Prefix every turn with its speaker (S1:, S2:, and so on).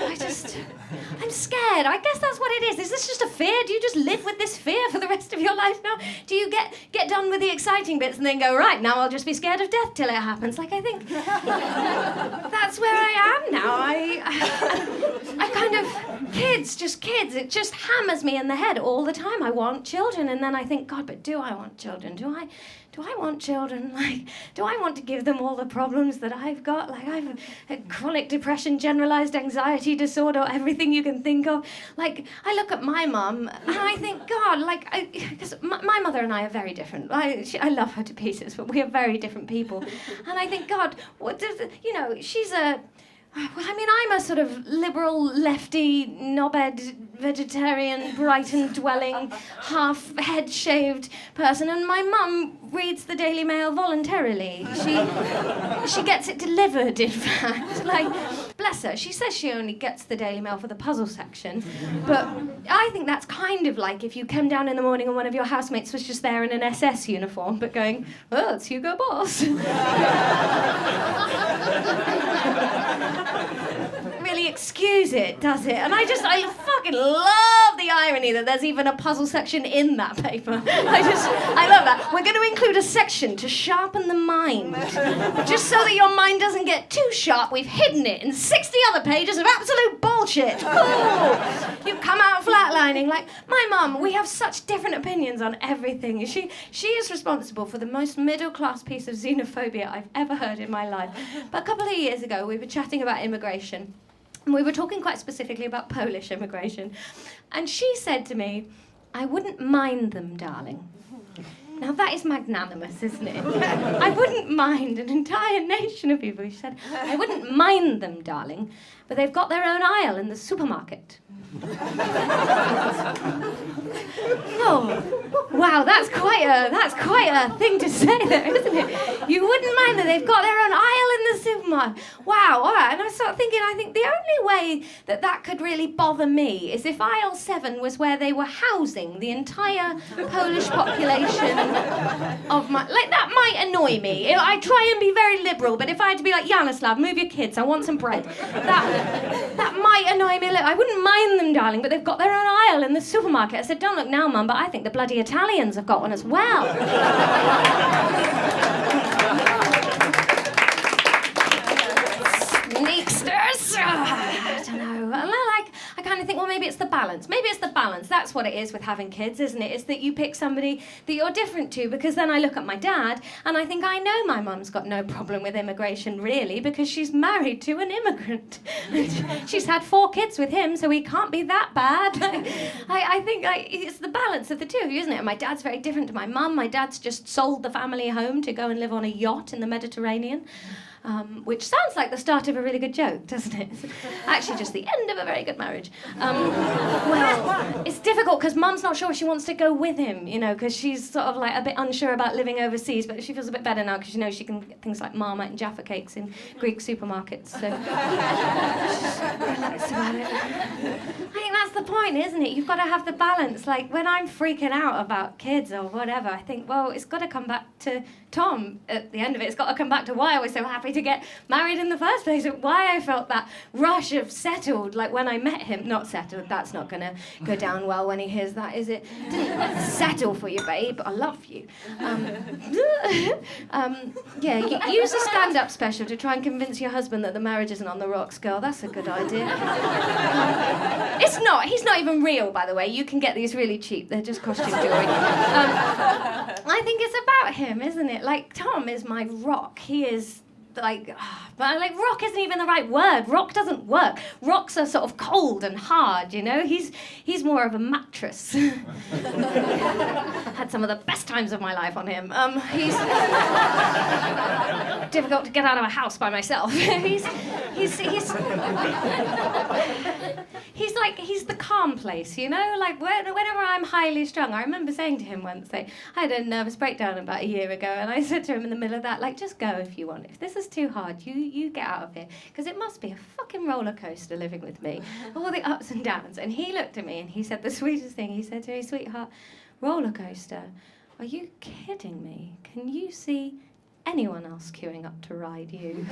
S1: I'm scared. I guess that's what it is. Is this just a fear? Do you just live with this fear for the rest of your life now? Do you get done with the exciting bits and then go, right, now I'll just be scared of death till it happens? Like, I think that's where I am now. I kind of, kids. It just hammers me in the head all the time. I want children. And then I think, God, but do I want children? Do I want children? Like, do I want to give them all the problems that I've got? Like, I've a chronic depression, generalized anxiety disorder, everything you can think of. Like, I look at my mum and I think, God, like, because my mother and I are very different. I love her to pieces, but we are very different people. And I think, God, what does, she's a... Well, I mean, I'm a sort of liberal, lefty, knobhead, vegetarian, Brighton-dwelling, half-head-shaved person, and my mum reads the Daily Mail voluntarily. She gets it delivered, in fact. Like, bless her, she says she only gets the Daily Mail for the puzzle section, but I think that's kind of like if you came down in the morning and one of your housemates was just there in an SS uniform, but going, oh, it's Hugo Boss. Really excuse it, does it? And I fucking love the irony that there's even a puzzle section in that paper. I love that. We're going to include a section to sharpen the mind. Just so that your mind doesn't get too sharp, we've hidden it in 60 other pages of absolute bullshit. Cool. You come out flatlining. Like, my mum, we have such different opinions on everything. She is responsible for the most middle-class piece of xenophobia I've ever heard in my life. But a couple of years ago, we were chatting about immigration. And we were talking quite specifically about Polish immigration. And she said to me, I wouldn't mind them, darling. Now that is magnanimous, isn't it? I wouldn't mind an entire nation of people. She said, I wouldn't mind them, darling, but they've got their own aisle in the supermarket. Oh, wow, that's quite a thing to say there, isn't it? You wouldn't mind that they've got their own aisle in the supermarket. Wow, all right. And I started thinking, I think the only way that could really bother me is if aisle 7 was where they were housing the entire Polish population of my... Like, that might annoy me. I try and be very liberal, but if I had to be like, Yanoslav, move your kids, I want some bread. That might annoy me a little. I wouldn't mind them, darling, but they've got their own aisle in the supermarket. I said, don't look now, Mum, but I think the bloody Italians have got one as well. Sneaksters. I don't know. And I kind of think, well, maybe it's the balance. Maybe it's the balance. That's what it is with having kids, isn't it? It's that you pick somebody that you're different to, because then I look at my dad and I think I know my mum's got no problem with immigration, really, because she's married to an immigrant. She's had 4 kids with him, so he can't be that bad. I think it's the balance of the two of you, isn't it? And my dad's very different to my mum. My dad's just sold the family home to go and live on a yacht in the Mediterranean. Which sounds like the start of a really good joke, doesn't it? Actually, just the end of a very good marriage. Well, it's difficult because Mum's not sure she wants to go with him, because she's sort of like a bit unsure about living overseas, but she feels a bit better now because she knows she can get things like Marmite and Jaffa cakes in Greek supermarkets, so she's relaxed about it. I think that's the point, isn't it? You've got to have the balance. Like, when I'm freaking out about kids or whatever, I think, well, it's got to come back to Tom at the end of it. It's got to come back to why I was so happy to get married in the first place, why I felt that rush of settled, like when I met him. Not settled, that's not going to go down well when he hears that, is it? Didn't settle for you, babe, I love you. Yeah, use a stand-up special to try and convince your husband that the marriage isn't on the rocks, girl. That's a good idea. It's not. He's not even real, by the way. You can get these really cheap. They're just costume jewelry. I think it's about him, isn't it? Like, Tom is my rock. He is but rock isn't even the right word. Rock doesn't work. Rocks are sort of cold and hard, He's more of a mattress. Had some of the best times of my life on him. He's difficult to get out of a house by myself. He's the calm place, Like whenever I'm highly strung. I remember saying to him once, I had a nervous breakdown about a year ago, and I said to him in the middle of that, just go if you want. If this is too hard, you get out of here, because it must be a fucking roller coaster living with me, all the ups and downs. And he looked at me and he said the sweetest thing. He said to me, sweetheart, roller coaster? Are you kidding me? Can you see anyone else queuing up to ride you?